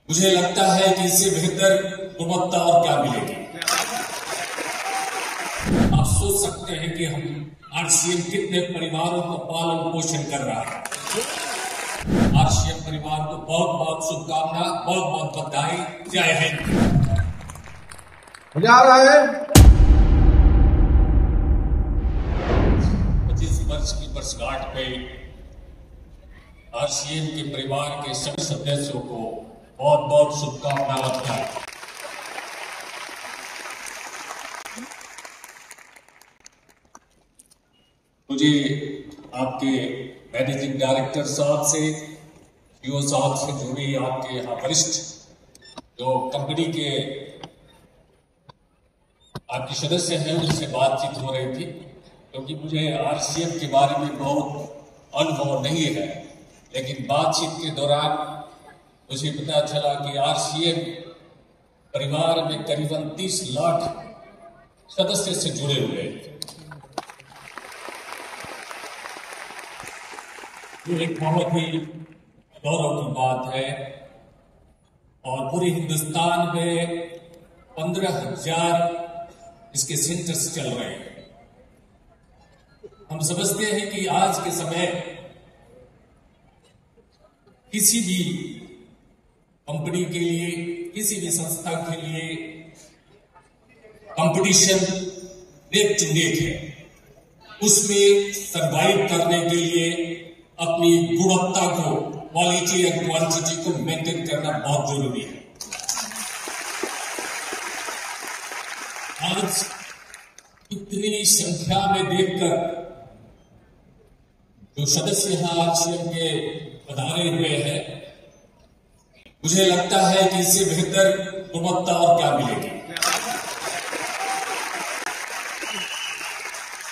मुझे लगता है कि इससे बेहतर गुणवत्ता और क्या मिलेगी। आप सोच सकते हैं कि हम आरसीएम कितने परिवारों का पालन पोषण कर रहा है। आरसीएम परिवार को बहुत बहुत शुभकामना, बहुत बहुत बधाई। जय हिंद। मजा आ रहा है। 25 वर्ष की वर्षगांठ पे आरसीएम के परिवार के सभी सदस्यों को बहुत बहुत शुभकामना बधाई। मुझे आपके मैनेजिंग डायरेक्टर साहब से, सीईओ साहब से जुड़ी आपके यहाँ वरिष्ठ जो कंपनी के आपके सदस्य हैं उनसे बातचीत हो रही थी, क्योंकि मुझे आरसीएम के बारे में बहुत अनुभव नहीं है, लेकिन बातचीत के दौरान मुझे पता चला कि आरसीएम परिवार में करीबन 30 लाख सदस्य से जुड़े हुए हैं। ये एक बहुत ही गौरव की बात है और पूरे हिंदुस्तान में 15,000 इसके सेंटर्स चल रहे हैं। हम समझते हैं कि आज के समय किसी भी कंपनी के लिए, किसी भी संस्था के लिए कंपटीशन नेक टू नेक है। उसमें सरवाइव करने के लिए अपनी गुणवत्ता को, क्वालिटी और क्वांटिटी को मेंटेन करना बहुत जरूरी है। आज इतनी संख्या में देखकर जो सदस्य यहाँ आरसीएम के पधारे हुए हैं, मुझे लगता है कि इससे बेहतर गुणवत्ता और क्या मिलेगी।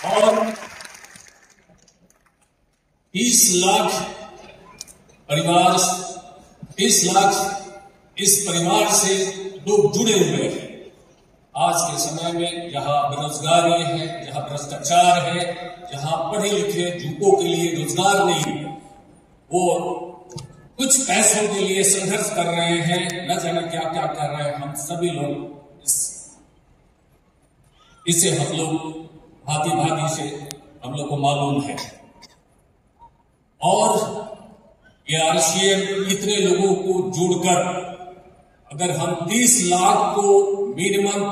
और 30 लाख परिवार, 30 लाख इस परिवार से लोग जुड़े हुए हैं। आज के समय में जहां बेरोजगारी है, जहां भ्रष्टाचार है, जहां पढ़े लिखे युवकों के लिए रोजगार नहीं, वो कुछ पैसों के लिए संघर्ष कर रहे हैं, न जाने क्या क्या कर रहे हैं। हम सभी लोग इसे हम लोग भांति भांति से हम लोग को मालूम है। और ये आरसीएम इतने लोगों को जोड़कर अगर हम 30 लाख को मिनिमम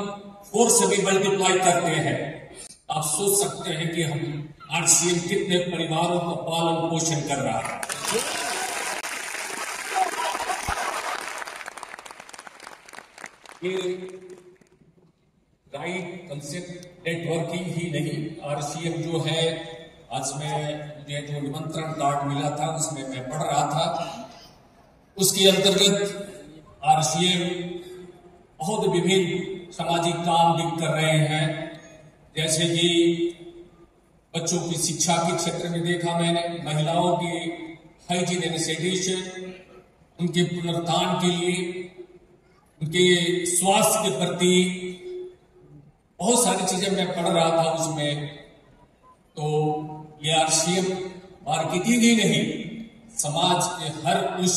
4 से भी मल्टीप्लाई करते हैं, आप सोच सकते हैं कि हम आरसीएम कितने परिवारों का पालन पोषण कर रहा है। ये राइट कंसेप्ट नेटवर्किंग ही नहीं, आरसीएम जो है, आज मुझे जो निमंत्रण कार्ड मिला था उसमें मैं पढ़ रहा था, उसके अंतर्गत आरसीएम बहुत विभिन्न सामाजिक काम भी कर रहे हैं। जैसे कि बच्चों की शिक्षा के क्षेत्र में देखा मैंने, महिलाओं की हाइजीन एंड सैनिटेशन, उनके पुनरुत्थान के लिए, उनके स्वास्थ्य के प्रति बहुत सारी चीजें मैं पढ़ रहा था उसमें। तो ये आरसीएम मार्केटिंग ही नहीं, समाज के हर उस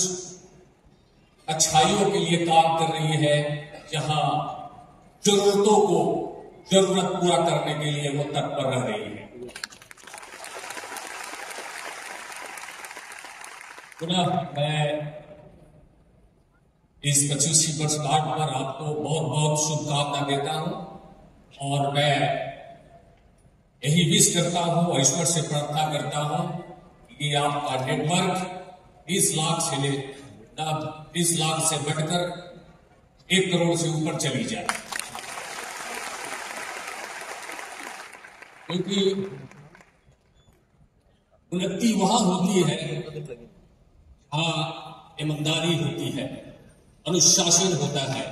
अच्छाइयों के लिए काम कर रही है जहां जरूरतों को जरूरत पूरा करने के लिए वो तत्पर रह रही है। पुनः मैं इस 25वीं वर्षगांठ पर आपको बहुत बहुत शुभकामना देता हूं और मैं यही विश करता हूं और ईश्वर से प्रार्थना करता हूं कि आपका नेटवर्क 20 लाख से बढ़कर 1 करोड़ से ऊपर चली जाए, क्योंकि उन्नति वहां होती है जहां ईमानदारी होती है, अनुशासन होता है।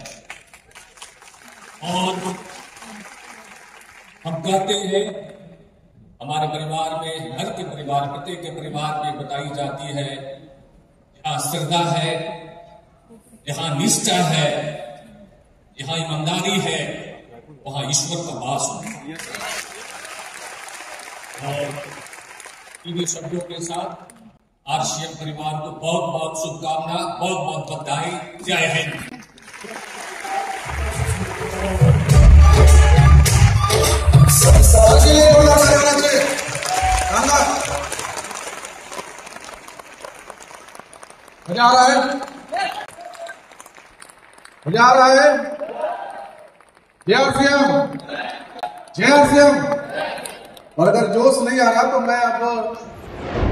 और हम कहते हैं हमारे परिवार में, हर के परिवार, प्रत्येक के परिवार में बताई जाती है, जहां श्रद्धा है, जहां निष्ठा है, जहां ईमानदारी है, वहां ईश्वर का वास होता है। और इन्हीं शब्दों के साथ आरसीएम परिवार को बहुत बहुत शुभकामना, बहुत बहुत बधाई। जय हिंद। मजा आ रहा है? मजा आ रहा है? जय आरसीएम, जय आरसीएम। और अगर जोश नहीं आ रहा तो मैं अब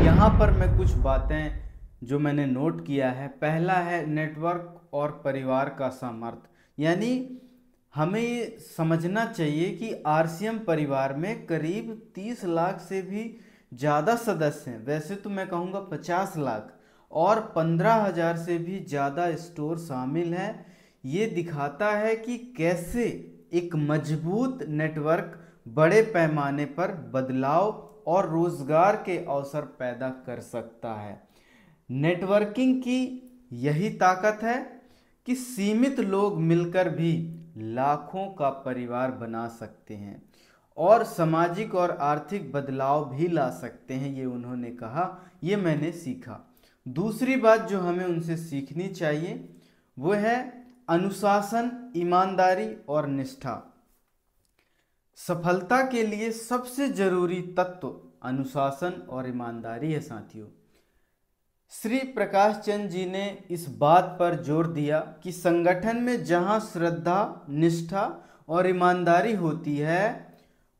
यहाँ पर मैं कुछ बातें जो मैंने नोट किया है। पहला है नेटवर्क और परिवार का सामर्थ्य, यानी हमें ये समझना चाहिए कि आरसीएम परिवार में करीब 30 लाख से भी ज़्यादा सदस्य हैं। वैसे तो मैं कहूँगा 50 लाख और 15,000 से भी ज़्यादा स्टोर शामिल हैं। ये दिखाता है कि कैसे एक मजबूत नेटवर्क बड़े पैमाने पर बदलाव और रोजगार के अवसर पैदा कर सकता है। नेटवर्किंग की यही ताकत है कि सीमित लोग मिलकर भी लाखों का परिवार बना सकते हैं और सामाजिक और आर्थिक बदलाव भी ला सकते हैं। ये उन्होंने कहा, ये मैंने सीखा। दूसरी बात जो हमें उनसे सीखनी चाहिए वो है अनुशासन, ईमानदारी और निष्ठा। सफलता के लिए सबसे जरूरी तत्व अनुशासन और ईमानदारी है साथियों। श्री प्रकाश चंद जी ने इस बात पर जोर दिया कि संगठन में जहां श्रद्धा, निष्ठा और ईमानदारी होती है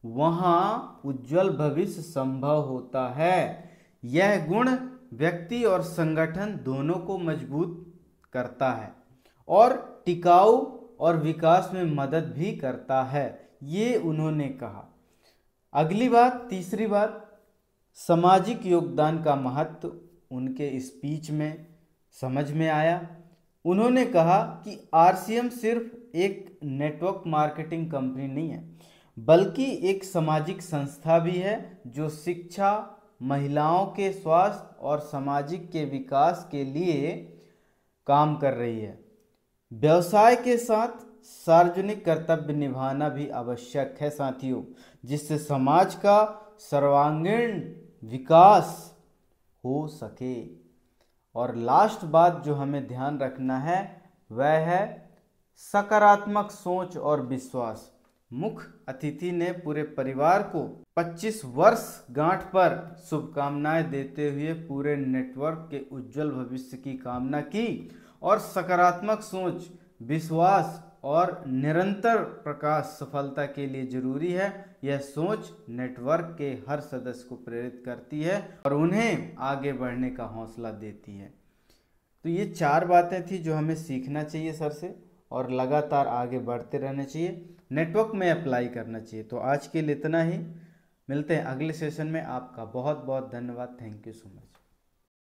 वहां उज्जवल भविष्य संभव होता है। यह गुण व्यक्ति और संगठन दोनों को मजबूत करता है और टिकाऊ और विकास में मदद भी करता है, ये उन्होंने कहा। अगली बात, तीसरी बात, सामाजिक योगदान का महत्व उनके स्पीच में समझ में आया। उन्होंने कहा कि आरसीएम सिर्फ एक नेटवर्क मार्केटिंग कंपनी नहीं है, बल्कि एक सामाजिक संस्था भी है जो शिक्षा, महिलाओं के स्वास्थ्य और सामाजिक के विकास के लिए काम कर रही है। व्यवसाय के साथ सार्वजनिक कर्तव्य निभाना भी आवश्यक है साथियों, जिससे समाज का सर्वांगीण विकास हो सके। और लास्ट बात जो हमें ध्यान रखना है वह है सकारात्मक सोच और विश्वास। मुख्य अतिथि ने पूरे परिवार को 25 वर्ष गांठ पर शुभकामनाएं देते हुए पूरे नेटवर्क के उज्जवल भविष्य की कामना की और सकारात्मक सोच, विश्वास और निरंतर प्रकाश सफलता के लिए जरूरी है। यह सोच नेटवर्क के हर सदस्य को प्रेरित करती है और उन्हें आगे बढ़ने का हौसला देती है। तो ये 4 बातें थी जो हमें सीखना चाहिए सर से और लगातार आगे बढ़ते रहना चाहिए, नेटवर्क में अप्लाई करना चाहिए। तो आज के लिए इतना ही, मिलते हैं अगले सेशन में। आपका बहुत बहुत धन्यवाद। Thank you so much.